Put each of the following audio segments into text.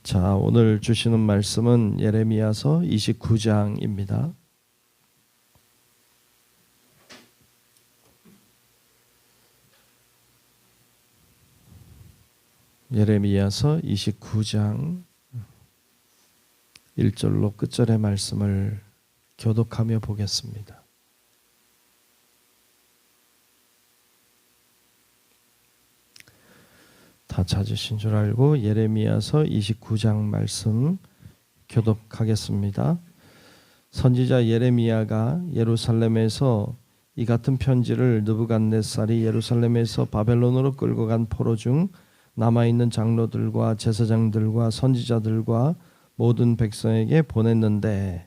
자, 오늘 주시는 말씀은 예레미야서 29장입니다. 예레미야서 29장 1절로 끝절의 말씀을 교독하며 보겠습니다. 다 찾으신 줄 알고 예레미야서 29장 말씀 교독하겠습니다. 선지자 예레미야가 예루살렘에서 이 같은 편지를 느부갓네살이 예루살렘에서 바벨론으로 끌고 간 포로 중 남아있는 장로들과 제사장들과 선지자들과 모든 백성에게 보냈는데,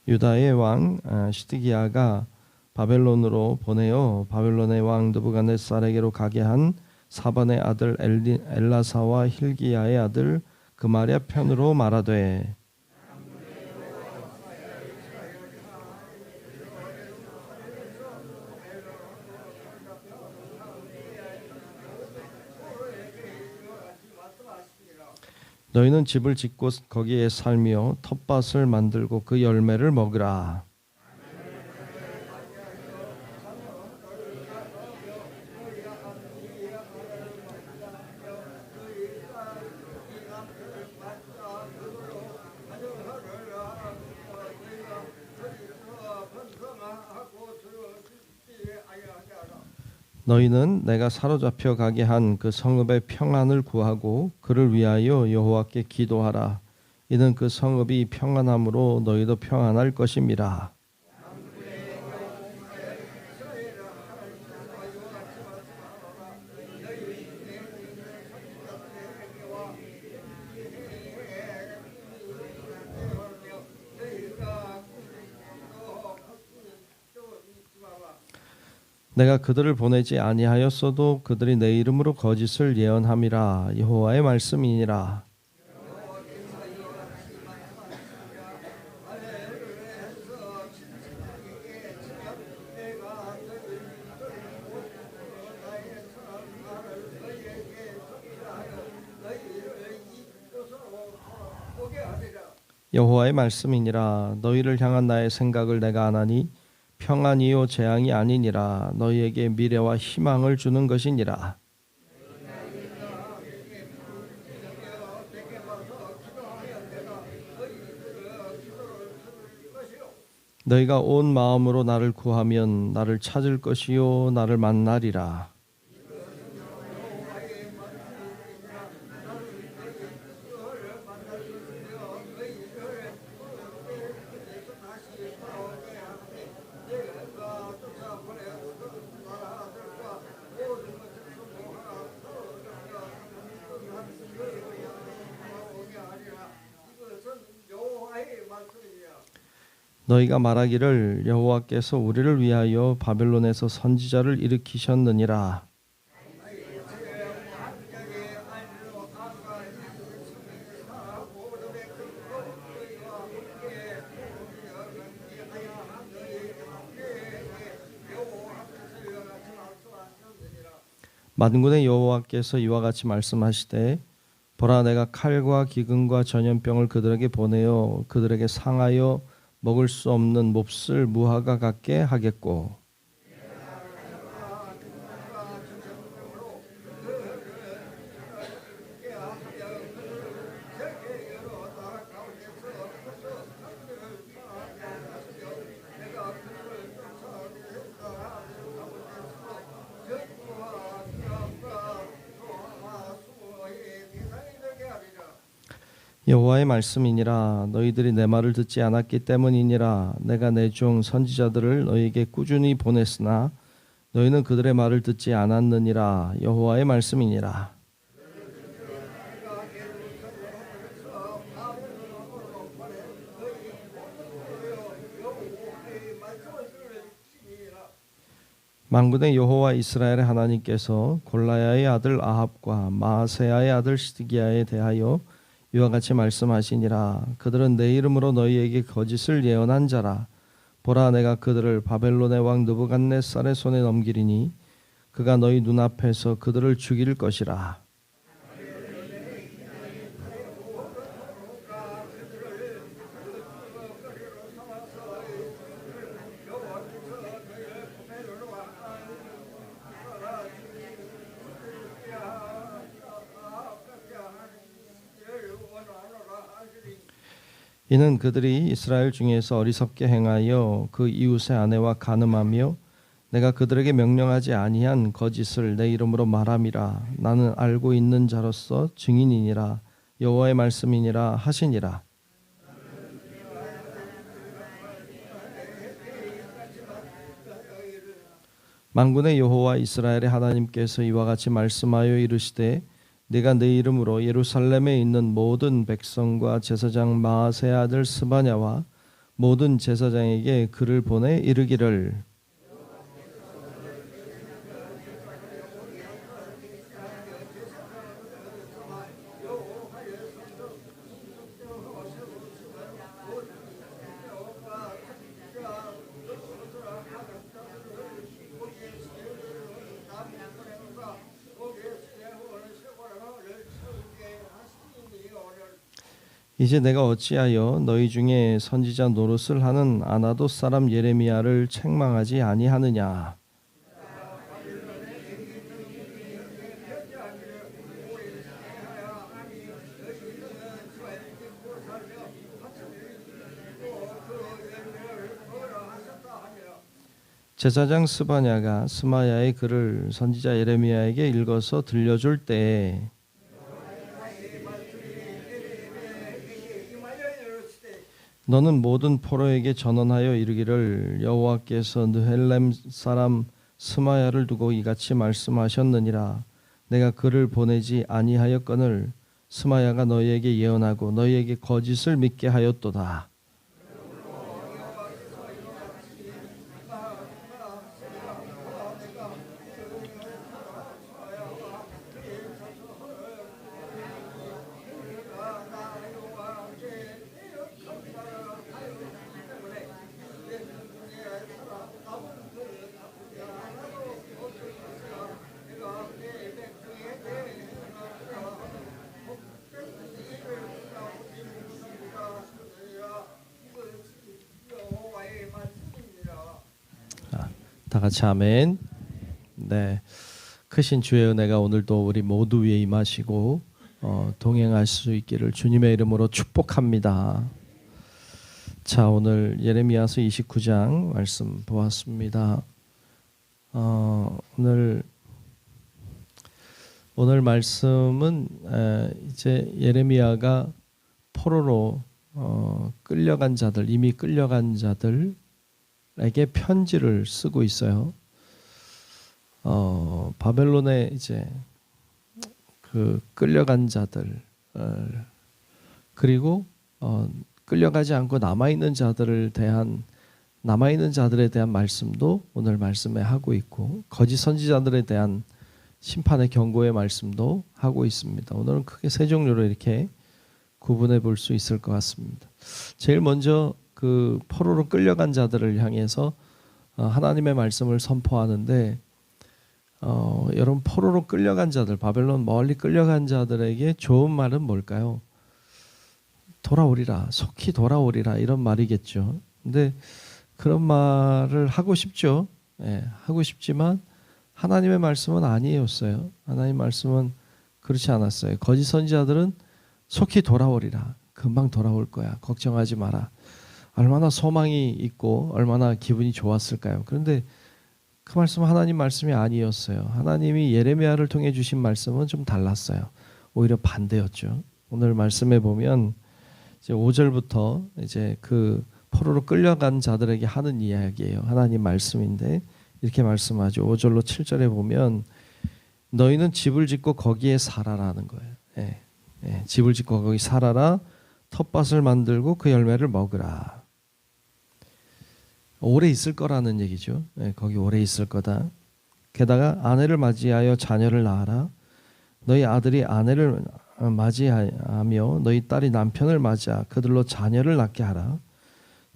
유다의 왕 시드기야가 바벨론으로 보내어 바벨론의 왕 느부갓네살에게로 가게 한 사반의 아들 엘라사와 힐기야의 아들 그마랴 편으로 말하되, 너희는 집을 짓고 거기에 살며 텃밭을 만들고 그 열매를 먹으라. 너희는 내가 사로잡혀 가게 한 그 성읍의 평안을 구하고 그를 위하여 여호와께 기도하라. 이는 그 성읍이 평안함으로 너희도 평안할 것임이라. 내가 그들을 보내지 아니하였어도 그들이 내 이름으로 거짓을 예언함이라. 여호와의 말씀이니라. 여호와의 말씀이니라. 너희를 향한 나의 생각을 내가 아나니 평안이요 재앙이 아니니라. 너희에게 미래와 희망을 주는 것이니라. 너희가 온 마음으로 나를 구하면 나를 찾을 것이요 나를 만나리라. 너희가 말하기를 여호와께서 우리를 위하여 바벨론에서 선지자를 일으키셨느니라. 만군의 여호와께서 이와 같이 말씀하시되, 보라, 내가 칼과 기근과 전염병을 그들에게 보내어 그들에게 상하여 먹을 수 없는 몹쓸 무화과 같게 하겠고, 여호와의 말씀이니라. 너희들이 내 말을 듣지 않았기 때문이니라. 내가 내 종 선지자들을 너희에게 꾸준히 보냈으나 너희는 그들의 말을 듣지 않았느니라. 여호와의 말씀이니라. 만군의 여호와 이스라엘의 하나님께서 골라야의 아들 아합과 마아세야의 아들 시드기야에 대하여 이와 같이 말씀하시니라. 그들은 내 이름으로 너희에게 거짓을 예언한 자라. 보라, 내가 그들을 바벨론의 왕 느부갓네살의 손에 넘기리니 그가 너희 눈앞에서 그들을 죽일 것이라. 이는 그들이 이스라엘 중에서 어리석게 행하여 그 이웃의 아내와 간음하며 내가 그들에게 명령하지 아니한 거짓을 내 이름으로 말함이라. 나는 알고 있는 자로서 증인이니라. 여호와의 말씀이니라 하시니라. 만군의 여호와 이스라엘의 하나님께서 이와 같이 말씀하여 이르시되 네가 내 이름으로 예루살렘에 있는 모든 백성과 제사장 마아세 아들 스바냐와 모든 제사장에게 글을 보내 이르기를 이제 내가 어찌하여 너희 중에 선지자 노릇을 하는 아나돗 사람 예레미야를 책망하지 아니하느냐. 제사장 스바냐가 스마야의 글을 선지자 예레미야에게 읽어서 들려줄 때 너는 모든 포로에게 전언하여 이르기를 여호와께서 느헬렘 사람 스마야를 두고 이같이 말씀하셨느니라. 내가 그를 보내지 아니하였거늘 스마야가 너희에게 예언하고 너희에게 거짓을 믿게 하였도다. 다 같이 아멘. 네, 크신 주의 은혜가 오늘도 우리 모두 위에 임하시고 동행할 수 있기를 주님의 이름으로 축복합니다. 자, 오늘 예레미야서 29장 말씀 보았습니다. 오늘 말씀은 이제 예레미야가 포로로 끌려간 자들, 이미 끌려간 자들에게 편지를 쓰고 있어요. 바벨론에 이제 그 끌려간 자들 그리고 끌려가지 않고 남아있는 자들에 대한 말씀도 오늘 말씀에 하고 있고 거짓 선지자들에 대한 심판의 경고의 말씀도 하고 있습니다. 오늘은 크게 세 종류로 이렇게 구분해 볼 수 있을 것 같습니다. 제일 먼저 그 포로로 끌려간 자들을 향해서 하나님의 말씀을 선포하는데 여러분 포로로 끌려간 자들, 바벨론 멀리 끌려간 자들에게 좋은 말은 뭘까요? 돌아오리라, 속히 돌아오리라 이런 말이겠죠. 근데 그런 말을 하고 싶죠. 하고 싶지만 하나님의 말씀은 아니었어요. 하나님 말씀은 그렇지 않았어요. 거짓 선지자들은 속히 돌아오리라, 금방 돌아올 거야, 걱정하지 마라. 얼마나 소망이 있고 얼마나 기분이 좋았을까요? 그런데 그 말씀은 하나님 말씀이 아니었어요. 하나님이 예레미야를 통해 주신 말씀은 좀 달랐어요. 오히려 반대였죠. 오늘 말씀에 보면 이제 5절부터 이제 그 포로로 끌려간 자들에게 하는 이야기예요. 하나님 말씀인데 이렇게 말씀하죠. 5절로 7절에 보면 너희는 집을 짓고 거기에 살아라는 거예요. 집을 짓고 거기 살아라. 텃밭을 만들고 그 열매를 먹으라. 오래 있을 거라는 얘기죠. 거기 오래 있을 거다. 게다가 아내를 맞이하여 자녀를 낳아라. 너희 아들이 맞이하며 너희 딸이 남편을 맞이하 그들로 자녀를 낳게 하라.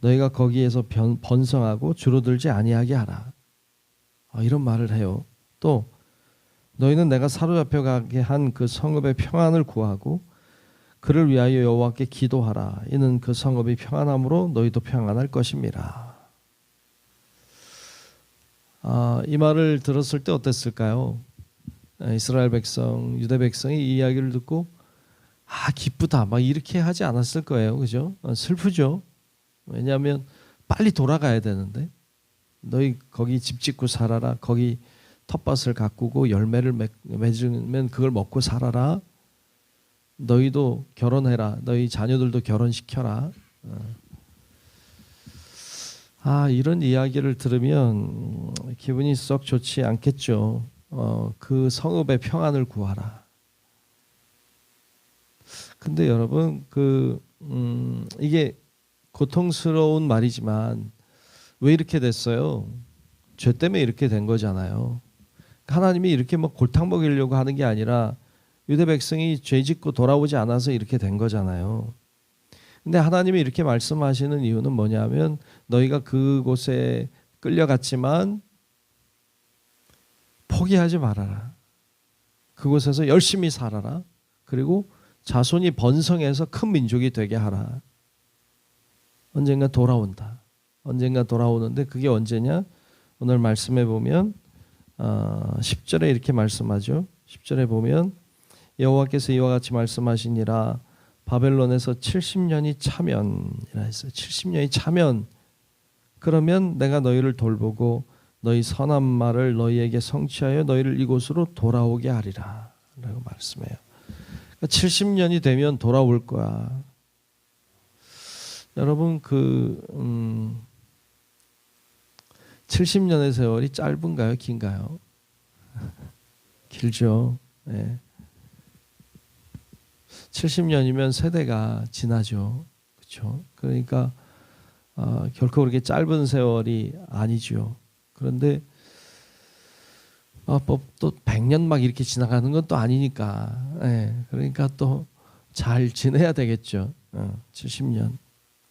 너희가 거기에서 번성하고 줄어들지 아니하게 하라. 이런 말을 해요. 또 너희는 내가 사로잡혀 가게 한 그 성읍의 평안을 구하고 그를 위하여 여호와께 기도하라. 이는 그 성읍이 평안함으로 너희도 평안할 것입니다. 이 말을 들었을 때 어땠을까요? 이스라엘 백성, 유대 백성이 이 이야기를 듣고 기쁘다 막 이렇게 하지 않았을 거예요. 그죠? 슬프죠. 왜냐하면 빨리 돌아가야 되는데 너희 거기 집 짓고 살아라. 거기 텃밭을 가꾸고 열매를 맺으면 그걸 먹고 살아라. 너희도 결혼해라. 너희 자녀들도 결혼시켜라. 이런 이야기를 들으면 기분이 썩 좋지 않겠죠. 그 성읍의 평안을 구하라. 근데 여러분 이게 고통스러운 말이지만 왜 이렇게 됐어요? 죄 때문에 이렇게 된 거잖아요. 하나님이 이렇게 뭐 골탕 먹이려고 하는 게 아니라 유대 백성이 죄 짓고 돌아오지 않아서 이렇게 된 거잖아요. 근데 하나님이 이렇게 말씀하시는 이유는 뭐냐면 너희가 그곳에 끌려갔지만 포기하지 말아라. 그곳에서 열심히 살아라. 그리고 자손이 번성해서 큰 민족이 되게 하라. 언젠가 돌아온다. 언젠가 돌아오는데 그게 언제냐? 오늘 말씀해 보면 10절에 이렇게 말씀하죠. 10절에 보면 여호와께서 이와 같이 말씀하시니라. 바벨론에서 70년이 차면이라 했어요. 70년이 차면 그러면 내가 너희를 돌보고 너희 선한 말을 너희에게 성취하여 너희를 이곳으로 돌아오게 하리라 라고 말씀해요. 그러니까 70년이 되면 돌아올 거야. 여러분 70년의 세월이 짧은가요? 긴가요? 길죠. 네. 70년이면 세대가 지나죠. 그렇죠? 그러니까 결코 그렇게 짧은 세월이 아니죠. 그런데 또 100년 막 이렇게 지나가는 건 또 아니니까. 네. 그러니까 또 잘 지내야 되겠죠. 70년.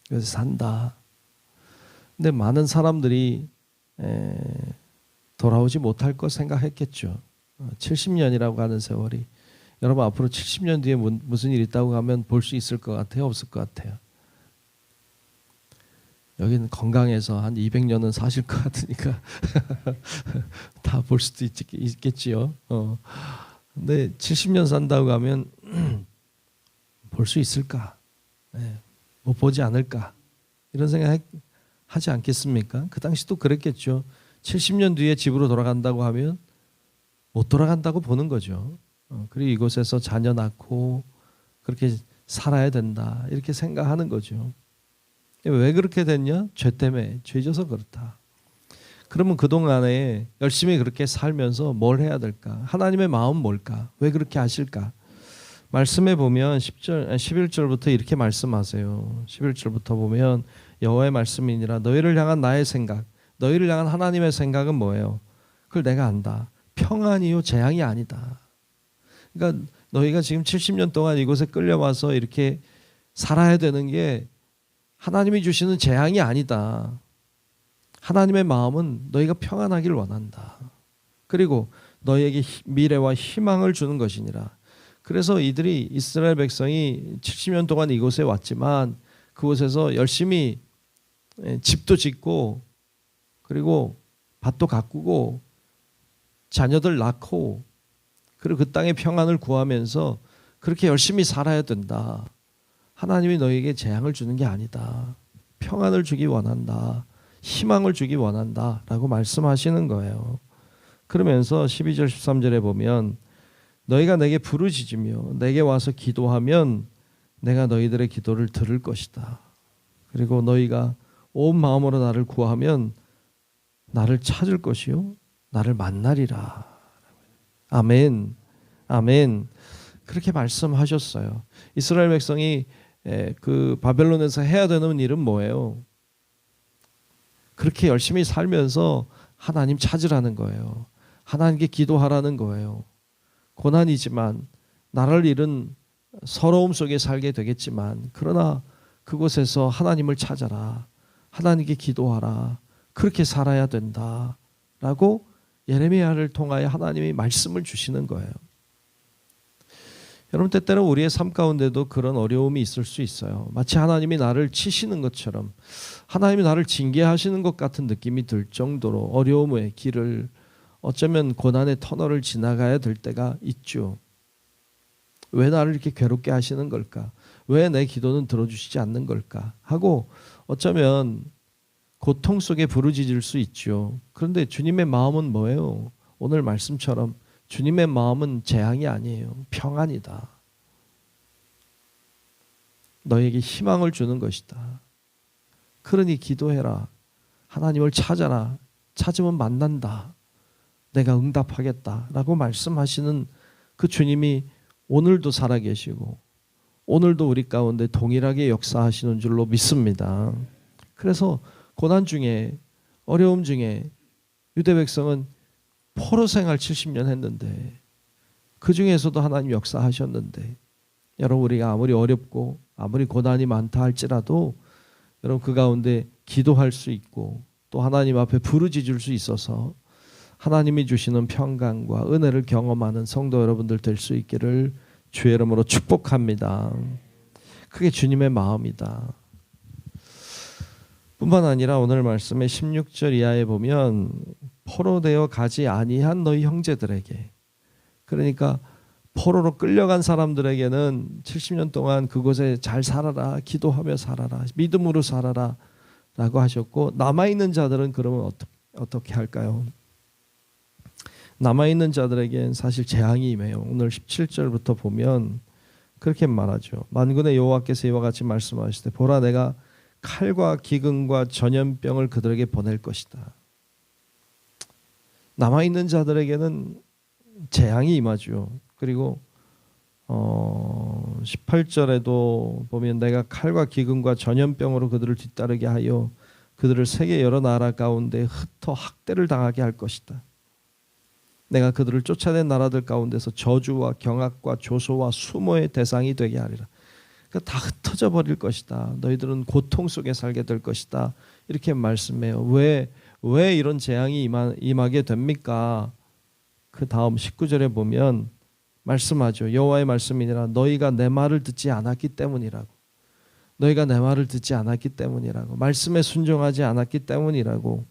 그래서 산다. 근데 많은 사람들이 돌아오지 못할 것 생각했겠죠. 70년이라고 하는 세월이. 여러분 앞으로 70년 뒤에 무슨 일 있다고 하면 볼 수 있을 것 같아요? 없을 것 같아요? 여기는 건강해서 한 200년은 사실 것 같으니까 다 볼 수도 있겠지요. 근데 70년 산다고 하면 볼 수 있을까? 뭐 보지 않을까? 이런 생각 하지 않겠습니까? 그 당시도 그랬겠죠. 70년 뒤에 집으로 돌아간다고 하면 못 돌아간다고 보는 거죠. 그리고 이곳에서 자녀 낳고 그렇게 살아야 된다 이렇게 생각하는 거죠. 왜 그렇게 됐냐? 죄 때문에. 죄져서 그렇다. 그러면 그동안에 열심히 그렇게 살면서 뭘 해야 될까? 하나님의 마음은 뭘까? 왜 그렇게 하실까? 말씀해 보면 11절부터 이렇게 말씀하세요. 11절부터 보면 여호와의 말씀이니라. 너희를 향한 나의 생각, 너희를 향한 하나님의 생각은 뭐예요? 그걸 내가 안다. 평안이요 재앙이 아니다. 그러니까 너희가 지금 70년 동안 이곳에 끌려와서 이렇게 살아야 되는 게 하나님이 주시는 재앙이 아니다. 하나님의 마음은 너희가 평안하길 원한다. 그리고 너희에게 미래와 희망을 주는 것이니라. 그래서 이들이 이스라엘 백성이 70년 동안 이곳에 왔지만 그곳에서 열심히 집도 짓고 그리고 밭도 가꾸고 자녀들 낳고 그리고 그 땅의 평안을 구하면서 그렇게 열심히 살아야 된다. 하나님이 너에게 재앙을 주는 게 아니다. 평안을 주기 원한다. 희망을 주기 원한다. 라고 말씀하시는 거예요. 그러면서 12절 13절에 보면 너희가 내게 부르짖으며 내게 와서 기도하면 내가 너희들의 기도를 들을 것이다. 그리고 너희가 온 마음으로 나를 구하면 나를 찾을 것이요 나를 만나리라. 아멘. 아멘. 그렇게 말씀하셨어요. 이스라엘 백성이 그 바벨론에서 해야 되는 일은 뭐예요? 그렇게 열심히 살면서 하나님 찾으라는 거예요. 하나님께 기도하라는 거예요. 고난이지만 나를 잃은 서러움 속에 살게 되겠지만 그러나 그곳에서 하나님을 찾아라. 하나님께 기도하라. 그렇게 살아야 된다라고 예레미야를 통하여 하나님이 말씀을 주시는 거예요. 여러분 때때로 우리의 삶 가운데도 그런 어려움이 있을 수 있어요. 마치 하나님이 나를 치시는 것처럼 하나님이 나를 징계하시는 것 같은 느낌이 들 정도로 어려움의 길을 어쩌면 고난의 터널을 지나가야 될 때가 있죠. 왜 나를 이렇게 괴롭게 하시는 걸까? 왜 내 기도는 들어주시지 않는 걸까? 하고 어쩌면 고통 속에 부르짖을 수 있죠. 그런데 주님의 마음은 뭐예요? 오늘 말씀처럼 주님의 마음은 재앙이 아니에요. 평안이다. 너에게 희망을 주는 것이다. 그러니 기도해라. 하나님을 찾아라. 찾으면 만난다. 내가 응답하겠다라고 말씀하시는 그 주님이 오늘도 살아계시고 오늘도 우리 가운데 동일하게 역사하시는 줄로 믿습니다. 그래서 고난 중에 어려움 중에 유대 백성은 포로 생활 70년 했는데 그 중에서도 하나님 역사하셨는데 여러분 우리가 아무리 어렵고 아무리 고난이 많다 할지라도 여러분 그 가운데 기도할 수 있고 또 하나님 앞에 부르짖을 수 있어서 하나님이 주시는 평강과 은혜를 경험하는 성도 여러분들 될 수 있기를 주의 이름으로 축복합니다. 그게 주님의 마음이다. 뿐만 아니라 오늘 말씀의 16절 이하에 보면 포로되어 가지 아니한 너희 형제들에게, 그러니까 포로로 끌려간 사람들에게는 70년 동안 그곳에 잘 살아라, 기도하며 살아라, 믿음으로 살아라 라고 하셨고, 남아있는 자들은 그러면 어떻게 할까요? 남아있는 자들에겐 사실 재앙이 임해요. 오늘 17절부터 보면 그렇게 말하죠. 만군의 여호와께서 이와 같이 말씀하시되 보라 내가 칼과 기근과 전염병을 그들에게 보낼 것이다. 남아있는 자들에게는 재앙이 임하죠. 그리고 18절에도 보면 내가 칼과 기근과 전염병으로 그들을 뒤따르게 하여 그들을 세계 여러 나라 가운데 흩어 학대를 당하게 할 것이다. 내가 그들을 쫓아낸 나라들 가운데서 저주와 경악과 조소와 수모의 대상이 되게 하리라. 그러니까 다 흩어져 버릴 것이다. 너희들은 고통 속에 살게 될 것이다. 이렇게 말씀해요. 왜 이런 재앙이 임하게 됩니까? 그 다음 19절에 보면 말씀하죠. 여호와의 말씀이니라 너희가 내 말을 듣지 않았기 때문이라고. 너희가 내 말을 듣지 않았기 때문이라고. 말씀에 순종하지 않았기 때문이라고.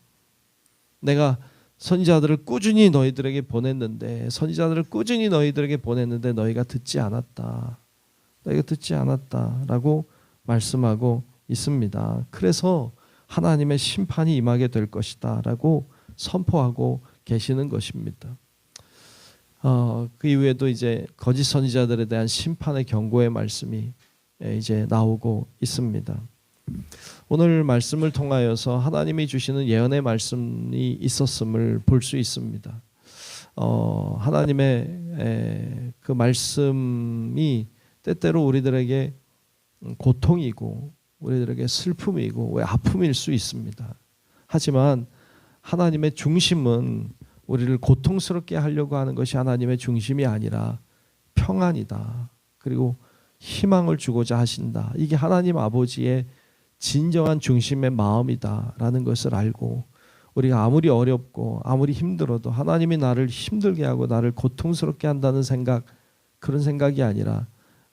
내가 선지자들을 꾸준히 너희들에게 보냈는데 너희가 듣지 않았다. 너희가 듣지 않았다라고 말씀하고 있습니다. 그래서 하나님의 심판이 임하게 될 것이다라고 선포하고 계시는 것입니다. 그 이후에도 이제 거짓 선지자들에 대한 심판의 경고의 말씀이 이제 나오고 있습니다. 오늘 말씀을 통하여서 하나님이 주시는 예언의 말씀이 있었음을 볼 수 있습니다. 하나님의 그 말씀이 때때로 우리들에게 고통이고 우리들에게 슬픔이고 왜 아픔일 수 있습니다. 하지만 하나님의 중심은 우리를 고통스럽게 하려고 하는 것이 하나님의 중심이 아니라 평안이다. 그리고 희망을 주고자 하신다. 이게 하나님 아버지의 진정한 중심의 마음이다라는 것을 알고 우리가 아무리 어렵고 아무리 힘들어도 하나님이 나를 힘들게 하고 나를 고통스럽게 한다는 생각, 그런 생각이 아니라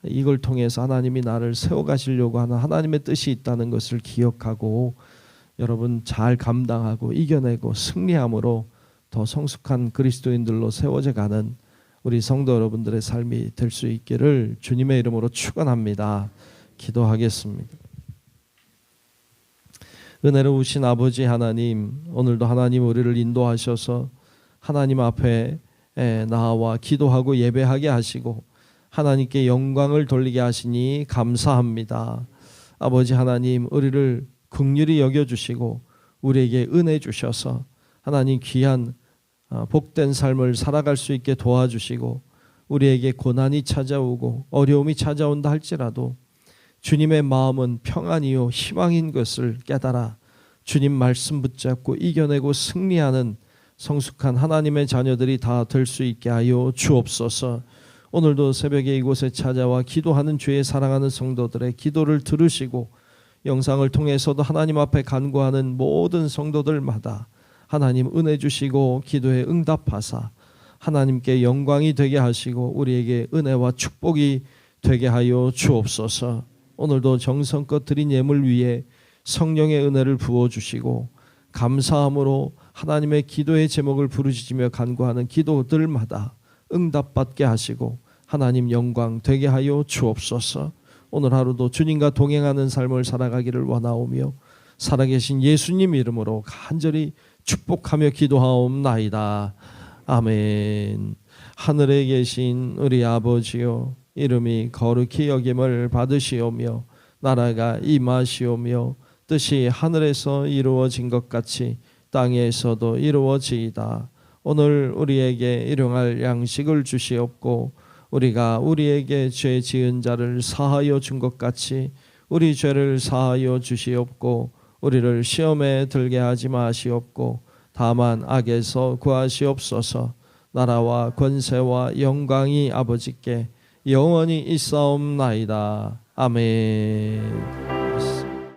이걸 통해서 하나님이 나를 세워가시려고 하는 하나님의 뜻이 있다는 것을 기억하고 여러분 잘 감당하고 이겨내고 승리함으로 더 성숙한 그리스도인들로 세워져 가는 우리 성도 여러분들의 삶이 될 수 있기를 주님의 이름으로 축원합니다. 기도하겠습니다. 은혜로우신 아버지 하나님, 오늘도 하나님 우리를 인도하셔서 하나님 앞에 나와 기도하고 예배하게 하시고 하나님께 영광을 돌리게 하시니 감사합니다. 아버지 하나님, 우리를 긍휼히 여겨주시고 우리에게 은혜 주셔서 하나님 귀한 복된 삶을 살아갈 수 있게 도와주시고 우리에게 고난이 찾아오고 어려움이 찾아온다 할지라도 주님의 마음은 평안이요 희망인 것을 깨달아 주님 말씀 붙잡고 이겨내고 승리하는 성숙한 하나님의 자녀들이 다 될 수 있게 하여 주옵소서. 오늘도 새벽에 이곳에 찾아와 기도하는 주의 사랑하는 성도들의 기도를 들으시고 영상을 통해서도 하나님 앞에 간구하는 모든 성도들마다 하나님 은혜 주시고 기도에 응답하사 하나님께 영광이 되게 하시고 우리에게 은혜와 축복이 되게 하여 주옵소서. 오늘도 정성껏 드린 예물 위에 성령의 은혜를 부어주시고 감사함으로 하나님의 기도의 제목을 부르짖으며 간구하는 기도들마다 응답받게 하시고 하나님 영광 되게 하여 주옵소서. 오늘 하루도 주님과 동행하는 삶을 살아가기를 원하오며 살아계신 예수님 이름으로 간절히 축복하며 기도하옵나이다. 아멘. 하늘에 계신 우리 아버지요, 이름이 거룩히 여김을 받으시오며 나라가 임하시오며 뜻이 하늘에서 이루어진 것 같이 땅에서도 이루어지이다. 오늘 우리에게 일용할 양식을 주시옵고 우리가 우리에게 죄 지은 자를 사하여 준 것 같이 우리 죄를 사하여 주시옵고 우리를 시험에 들게 하지 마시옵고 다만 악에서 구하시옵소서. 나라와 권세와 영광이 아버지께 영원히 있사옵나이다. 아멘.